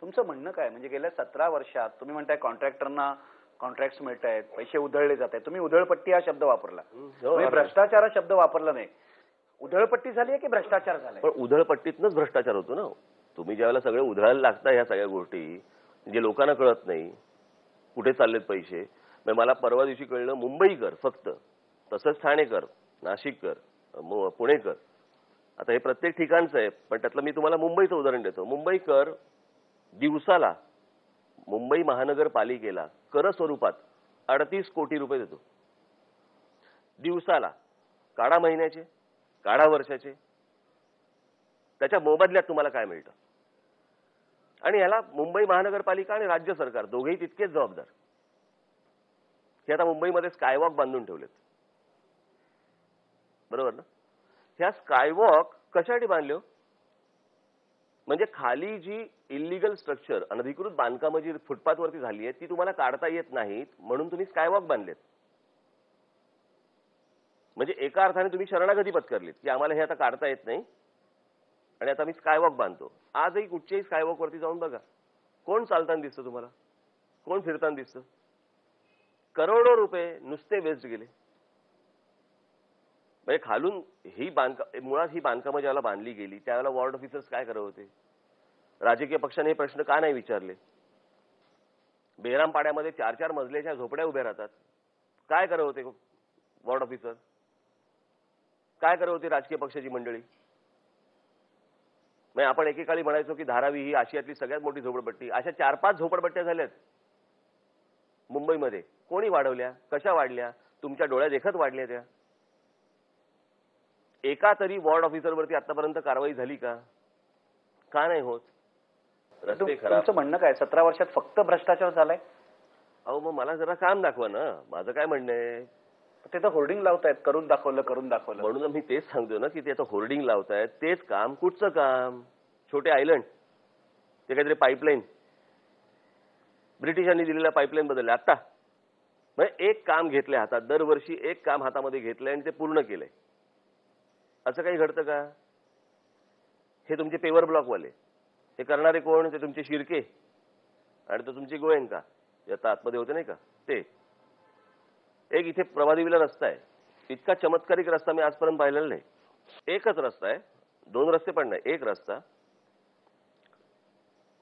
तुमचं म्हणणं काय? म्हणजे गेल्या 17 वर्षात तुम्ही म्हणताय कॉन्ट्रॅक्टरना कॉन्ट्रॅक्ट्स मिळत आहेत, पैसे उधळले जात आहेत. तुम्ही उधळपट्टी हा शब्द वापरला, तुम्ही भ्रष्टाचार हा शब्द वापरला नाही. उधळपट्टी झाली आहे की भ्रष्टाचार झालाय? पण उधळपट्टीतनच भ्रष्टाचार होतो ना. तुम्ही ज्यावेळेला सगळे उधळायला लागता ह्या सगळ्या गोष्टी, जे लोकांना कळत नाही कुठे चाललेत पैसे. मला परवा दिवशी कळलं मुंबईकर फक्त, तसंच ठाणेकर, नाशिककर, पुणेकर, आता हे प्रत्येक ठिकाणचं आहे, पण त्यातलं मी तुम्हाला मुंबईचं उदाहरण देतो. मुंबईकर दिवसाला मुंबई महानगरपालिकेला कर स्वरूपात 38 कोटी रुपये देतो दिवसाला. काढा महिन्याचे, काढा वर्षाचे, त्याच्या मोबदल्यात तुम्हाला काय मिळतं? आणि याला मुंबई महानगरपालिका आणि राज्य सरकार दोघेही तितकेच जबाबदार. हे आता मुंबईमध्ये स्कायवॉक बांधून ठेवलेत, बरोबर ना? ह्या स्कायवॉक कशासाठी बांधले? म्हणजे खाली जी इलिगल स्ट्रक्चर, अनधिकृत बांधकामं जी फुटपाथवरती झाली आहेत ती तुम्हाला काढता येत नाहीत म्हणून तुम्ही स्कायवॉक बांधलेत. म्हणजे एका अर्थाने तुम्ही शरणागती पत्करलीत की आम्हाला हे आता काढता येत नाही आणि आता मी स्कायवॉक बांधतो. आजही कुठच्याही स्कायवॉक वरती जाऊन बघा, कोण चालताना दिसतं तुम्हाला, कोण फिरताना दिसतं? करोडो रुपये नुसते वेस्ट गेले. म्हणजे खालून ही मुळात ही बांधकामं ज्यावेळेला बांधली गेली त्यावेळेला वॉर्ड ऑफिसर्स काय करत होते? राजकीय पक्षाने हे प्रश्न का नाही विचारले? बेहरामपाड्यामध्ये 4-4 मजल्याच्या झोपड्या उभ्या राहतात, काय करत होते वॉर्ड ऑफिसर? काय करत होती राजकीय पक्षाची मंडळी? म्हणजे आपण एकेकाळी म्हणायचो की धारावी ही आशियातली सगळ्यात मोठी झोपडपट्टी. अशा 4-5 झोपडपट्ट्या झाल्यात मुंबईमध्ये. कोणी वाढवल्या? कशा वाढल्या? तुमच्या डोळ्या देखत वाढल्या त्या? एका तरी वॉर्ड ऑफिसरवरती आतापर्यंत कारवाई झाली का? का नाही होत? रस्ते खराब. तुमचं म्हणणं काय? 17 वर्षात फक्त भ्रष्टाचार झालाय? अहो मग मला जरा काम दाखवा ना. माझं काय म्हणणं आहे? ते तर होर्डिंग लावतायत, करून दाखवलं, करून दाखवलं. म्हणून मी तेच सांगतो ना की ते आता होर्डिंग लावतायत. तेच काम कुठचं काम? छोटे आयलंड, ते काहीतरी पाईपलाईन, ब्रिटिशांनी दिलेल्या पाईपलाईन बदलल्या आता. म्हणजे एक काम घेतलंय हातात, दरवर्षी एक काम हातामध्ये घेतलंय आणि ते पूर्ण केलंय. असं काही घडतं का? हे तुमचे पेवर ब्लॉकवाले, हे करणारे कोण? ते तुमचे शिर्के आणि तो तुमचे गोयंका आता आतमध्ये होते नाही का ते. एक इथे प्रभादेवीला रस्ता आहे, इतका चमत्कारिक रस्ता मी आजपर्यंत पाहिलेला नाही. एकच रस्ता आहे, 2 रस्ते पण नाही, एक रस्ता.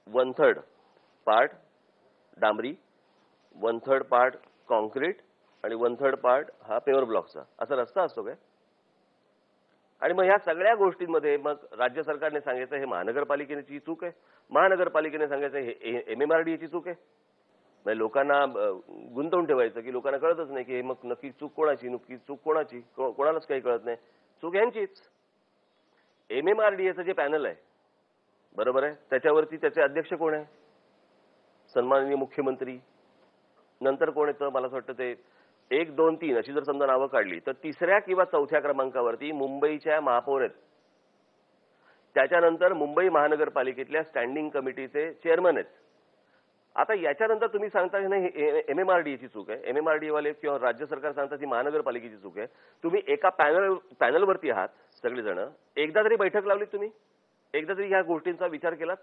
1/3 पार्ट डांबरी, 1/3 पार्ट कॉन्क्रीट आणि 1/3 पार्ट हा पेवर ब्लॉकचा, असा रस्ता असतो काय? आणि मग ह्या सगळ्या गोष्टींमध्ये मग राज्य सरकारने सांगायचं हे महानगरपालिकेची चूक आहे, महानगरपालिकेने सांगायचं हे MMRDAची चूक आहे. म्हणजे लोकांना गुंतवून ठेवायचं की लोकांना कळतच नाही की हे मग नक्की चूक कोणाची, नक्की चूक कोणाची, कोणालाच काही कळत नाही. चूक यांचीच. MMRDAचं जे पॅनल आहे, बरोबर आहे, त्याच्यावरती त्याचे अध्यक्ष कोण आहे? सन्माननीय मुख्यमंत्री. नंतर कोण येतं? मला असं वाटतं ते 1, 2, 3 अशी जर समजा नावं काढली तर 3ऱ्या किंवा 4थ्या क्रमांकावरती मुंबईच्या महापौर आहेत. त्याच्यानंतर मुंबई महानगरपालिकेतल्या स्टँडिंग कमिटीचे चेअरमन आहेत. आता याच्यानंतर तुम्ही सांगता की नाही MMRDAची चूक आहे, MMRDA वाले किंवा राज्य सरकार सांगतात की महानगरपालिकेची चूक आहे. तुम्ही एका पॅनलवरती आहात सगळेजण. एकदा तरी बैठक लावलीत तुम्ही? एकदा तरी ह्या गोष्टींचा विचार केलात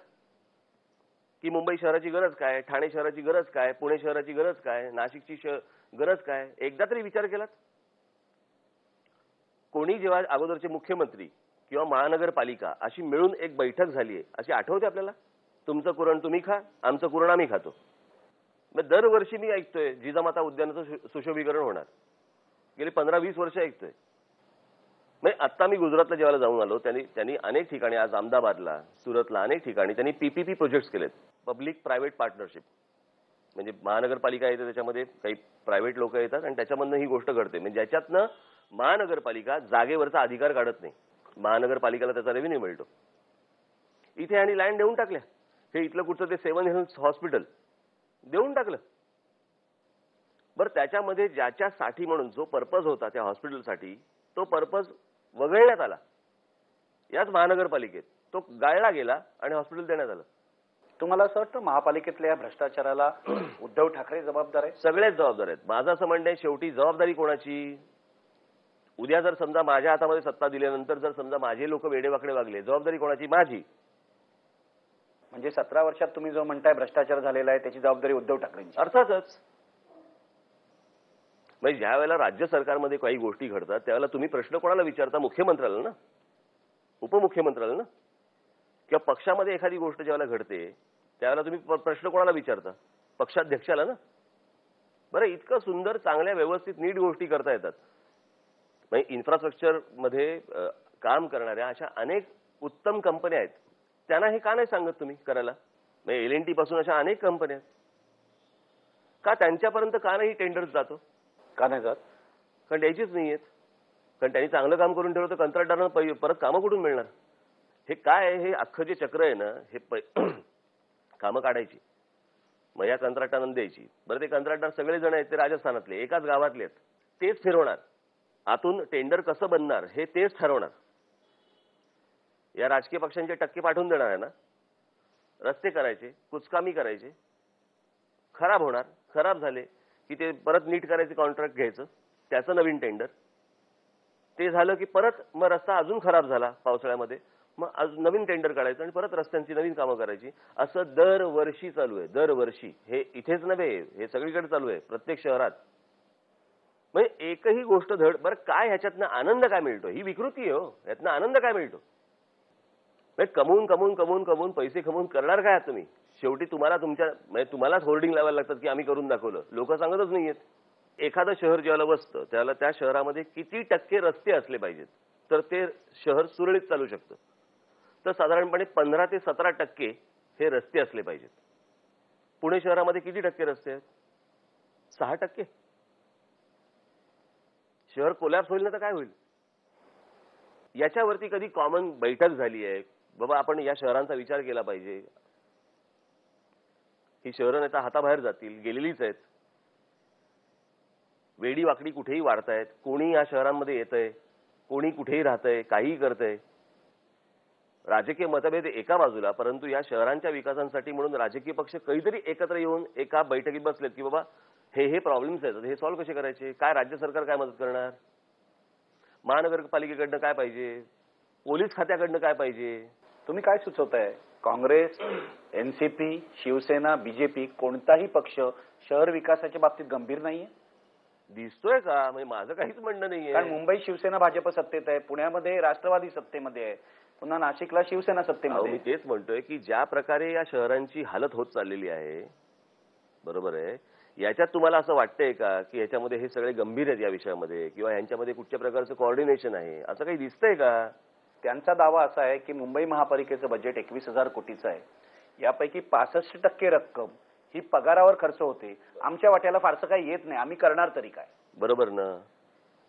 की मुंबई शहराची गरज काय, ठाणे शहराची गरज काय, पुणे शहराची गरज काय, नाशिकची गरज काय? एकदा तरी विचार केलात? कोणी जेव्हा अगोदरचे मुख्यमंत्री किंवा महानगरपालिका अशी मिळून एक बैठक झाली आहे अशी आठवते आपल्याला? तुमचं कुरण तुम्ही खा, आमचं कुरण आम्ही खातो. मग दरवर्षी मी ऐकतोय जिजामाता उद्यानाचं सुशोभीकरण होणार. गेली 15-20 वर्ष ऐकतोय. म्हणजे आता मी गुजरातला जेव्हा जाऊन आलो त्यांनी अनेक ठिकाणी, आज अहमदाबादला, सुरतला अनेक ठिकाणी त्यांनी PPP प्रोजेक्ट्स केलेत, पब्लिक प्रायव्हेट पार्टनरशिप. म्हणजे महानगरपालिका येते, त्याच्यामध्ये काही प्रायव्हेट लोक येतात आणि त्याच्यामधनं ही गोष्ट घडते. म्हणजे ज्याच्यातनं महानगरपालिका जागेवरचा अधिकार काढत नाही, महानगरपालिकेला त्याचा रेव्हेन्यू मिळतो. इथे आणि लँड देऊन टाकल्या. हे इथलं कुठचं ते 7 हिल्स हॉस्पिटल देऊन टाकलं. बरं, त्याच्यामध्ये ज्याच्यासाठी म्हणून जो पर्पज होता त्या हॉस्पिटलसाठी, तो पर्पज वगळण्यात आला याच महानगरपालिकेत. तो गाळला गेला आणि हॉस्पिटल देण्यात आलं. तुम्हाला असं वाटतं महापालिकेतल्या भ्रष्टाचाराला उद्धव ठाकरे जबाबदार आहेत? सगळेच जबाबदार आहेत. माझं असं म्हणणं आहे, शेवटी जबाबदारी कोणाची? उद्या जर समजा माझ्या हातामध्ये सत्ता दिल्यानंतर जर समजा माझे लोक वेडेवाकडे वागले, जबाबदारी कोणाची? माझी. म्हणजे 17 वर्षात तुम्ही जो म्हणताय भ्रष्टाचार झालेला आहे त्याची जबाबदारी उद्धव ठाकरेंची. अर्थातच. म्हणजे ज्या वेळेला राज्य सरकारमध्ये काही गोष्टी घडतात त्यावेळेला तुम्ही प्रश्न कोणाला विचारता? मुख्यमंत्र्याला ना, उपमुख्यमंत्र्याला ना. किंवा पक्षामध्ये एखादी गोष्ट ज्यावेळेला घडते त्यावेळेला तुम्ही प्रश्न कोणाला विचारता? पक्षाध्यक्षाला ना. बरं, इतकं सुंदर, चांगल्या, व्यवस्थित, नीट गोष्टी करता येतात. म्हणजे इन्फ्रास्ट्रक्चर मध्ये काम करणाऱ्या अशा अनेक उत्तम कंपन्या आहेत, त्यांना हे का नाही सांगत तुम्ही करायला? म्हणजे L&T पासून अशा अनेक कंपन्या आहेत, का त्यांच्यापर्यंत का नाही टेंडर्स जातो? का नाही जात? कारण द्यायचीच नाहीयेत. कारण त्यांनी चांगलं काम करून ठेवलं तर कंत्राटदारांना परत कामं कुठून मिळणार? हे काय आहे, हे अख्खं जे चक्र आहे ना, हे कामं काढायची, मग या कंत्राटदारांना द्यायची. बरं, ते कंत्राटदार सगळे जण आहेत ते राजस्थानातले, एकाच गावातले आहेत, तेच फिरवणार. आतून टेंडर कसं बनणार हे तेच ठरवणार. या राजकीय पक्षांचे टक्के पाठवून देणार आहे ना, रस्ते करायचे, कुचकामी करायचे, खराब होणार, खराब झाले की ते परत नीट करायचे, कॉन्ट्रॅक्ट घ्यायचं, त्याचं नवीन टेंडर. ते झालं की परत मग रस्ता अजून खराब झाला पावसाळ्यामध्ये, मग अजून नवीन टेंडर काढायचं आणि परत रस्त्यांची नवीन कामं करायची. असं दरवर्षी चालू आहे, दरवर्षी. हे इथेच नव्हे, हे सगळीकडे चालू आहे, प्रत्येक शहरात. म्हणजे एकही गोष्ट धड. बरं, काय ह्याच्यातनं आनंद काय मिळतो? ही विकृती आहे हो. यातनं आनंद काय मिळतो? म्हणजे कमवून कमवून कमवून कमवून पैसे कमवून करणार काय आहात तुम्ही? शेवटी तुम्हाला म्हणजे तुम्हालाच होर्डिंग लावायला लागतात की आम्ही करून दाखवलं. लोक सांगतच नाहीयेत. एखादं शहर ज्याला बसतं त्याला त्या शहरामध्ये किती टक्के रस्ते असले पाहिजेत तर ते शहर सुरळीत चालू शकतं? तर साधारणपणे 15 ते 17% हे रस्ते असले पाहिजेत. पुणे शहरामध्ये किती टक्के रस्ते आहेत? 6%. शहर कोलॅप्स होईल ना तर काय होईल? याच्यावरती कधी कॉमन बैठक झाली आहे? बाबा, आपण या शहरांचा विचार केला पाहिजे. ही शहरं नाही तर हाताबाहेर जातील, गेलेलीच आहेत. वेडी वाकडी कुठेही वाढतायत, कोणी या शहरांमध्ये येतंय, कोणी कुठेही राहतंय, काहीही करतंय. राजकीय मतभेद एका बाजूला, परंतु या शहरांच्या विकासासाठी म्हणून राजकीय पक्ष कधीतरी एकत्र येऊन एका बैठकीत बसलेत की बाबा हे प्रॉब्लेम्स आहेत, हे सॉल्व्ह कसे करायचे, काय राज्य सरकार काय मदत करणार, महानगरपालिकेकडनं काय पाहिजे, पोलीस खात्याकडनं काय पाहिजे. तुम्ही काय सुचवताय? काँग्रेस, एनसीपी, शिवसेना, बीजेपी कोणताही पक्ष शहर विकासाच्या बाबतीत गंभीर नाहीये? दिसतोय का? म्हणजे माझं काहीच म्हणणं नाहीये. कारण मुंबईत शिवसेना भाजप सत्तेत आहे, पुण्यामध्ये राष्ट्रवादी सत्तेमध्ये आहे, पुन्हा नाशिकला शिवसेना सत्तेमध्ये. मी तेच म्हणतोय की ज्या प्रकारे या शहरांची हालत होत चाललेली आहे, बरोबर आहे, याच्यात तुम्हाला असं वाटतंय का की याच्यामध्ये हे सगळे गंभीर आहेत या विषयामध्ये, किंवा यांच्यामध्ये कुठच्या प्रकारचं कोऑर्डिनेशन आहे, असं काही दिसतंय का? त्यांचा दावा असा आहे की मुंबई महापालिकेचं बजेट 21,000 कोटीचं आहे. यापैकी 65% रक्कम ही पगारावर खर्च होते. आमच्या वाट्याला फारसं काही येत नाही, आम्ही करणार तरी काय? बरोबर ना.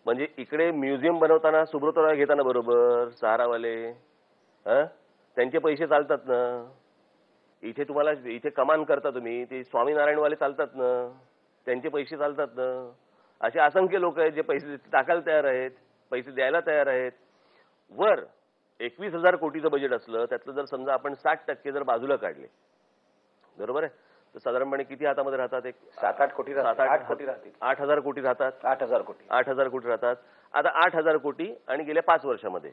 म्हणजे इकडे म्युझियम बनवताना सुब्रतराव घेताना बरोबर सहारावाले त्यांचे पैसे चालतात ना. इथे तुम्हाला इथे कमान करता तुम्ही, ते स्वामीनारायणवाले चालतात ना, त्यांचे पैसे चालतात ना. असे असंख्य लोक आहेत जे पैसे टाकायला तयार आहेत, पैसे द्यायला तयार आहेत. वर 21,000 कोटीचं बजेट असलं, त्यातलं जर समजा आपण 60% जर बाजूला काढले, बरोबर आहे, तर साधारणपणे किती हातामध्ये राहतात? एक 7-8 कोटी राहतात. 8 कोटी राहतील. 8,000 कोटी राहतात. 8,000 कोटी. 8,000 कोटी राहतात. आता 8,000 कोटी आणि गेल्या 5 वर्षामध्ये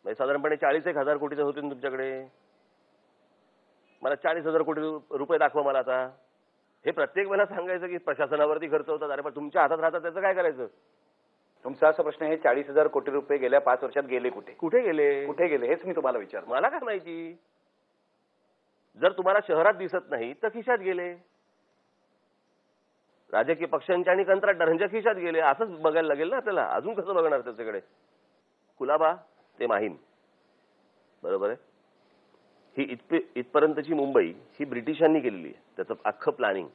म्हणजे साधारणपणे 41,000 कोटीचे होते तुमच्याकडे. मला 40,000 कोटी रुपये दाखवा मला आता. हे प्रत्येक वेळेला सांगायचं की प्रशासनावरती खर्च होतात. अरे पण तुमच्या हातात राहतात, त्याचं काय करायचं? तुमचा असा प्रश्न आहे, 40,000 कोटी रुपये गेल्या 5 वर्षात गेले कुठे? कुठे गेले? कुठे गेले हेच मी तुम्हाला विचारतो. मला काय माहिती. जर तुम्हाला शहरात दिसत नाही तर खिशात गेले, राजकीय पक्षांच्या आणि कंत्राटदारांच्या खिशात गेले. असंच बघायला लागेल ना आपल्याला. अजून कसं बघणार त्याच्याकडे? कुलाबा ते माहीम, बरोबर आहे. ही इथपर्यंतची मुंबई ही ब्रिटिशांनी केलेली आहे. त्याचं अख्खं प्लॅनिंग,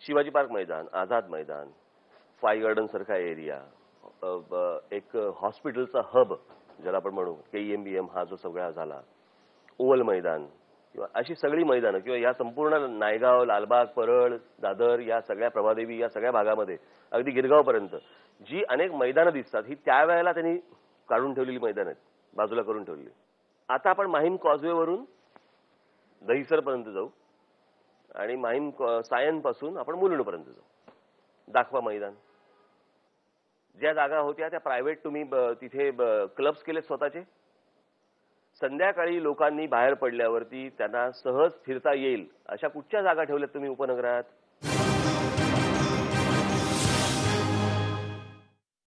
शिवाजी पार्क मैदान, आझाद मैदान, फाय गार्डन सारखा एरिया, एक हॉस्पिटलचा हब ज्याला आपण म्हणू, KEMBM हा जो सगळा झाला, ओवल मैदान, किंवा अशी सगळी मैदानं, किंवा या संपूर्ण नायगाव, लालबाग, परळ, दादर, या सगळ्या प्रभादेवी, या सगळ्या भागामध्ये अगदी गिरगावपर्यंत जी अनेक मैदानं दिसतात, ही त्यावेळेला त्यांनी काढून ठेवलेली मैदान आहेत, बाजूला करून ठेवलेली. आता आपण माहीम कॉजवेवरून दहिसरपर्यंत जाऊ आणि माहीम सायनपासून आपण मुलुंडपर्यंत जाऊ. दाखवा मैदान. ज्या जागा होत्या त्या प्रायव्हेट तुम्ही तिथे क्लब्स केले स्वतःचे. संध्याकाळी लोकांनी बाहेर पडल्यावरती त्यांना सहज फिरता येईल अशा कुठच्या जागा ठेवल्यात तुम्ही उपनगरात?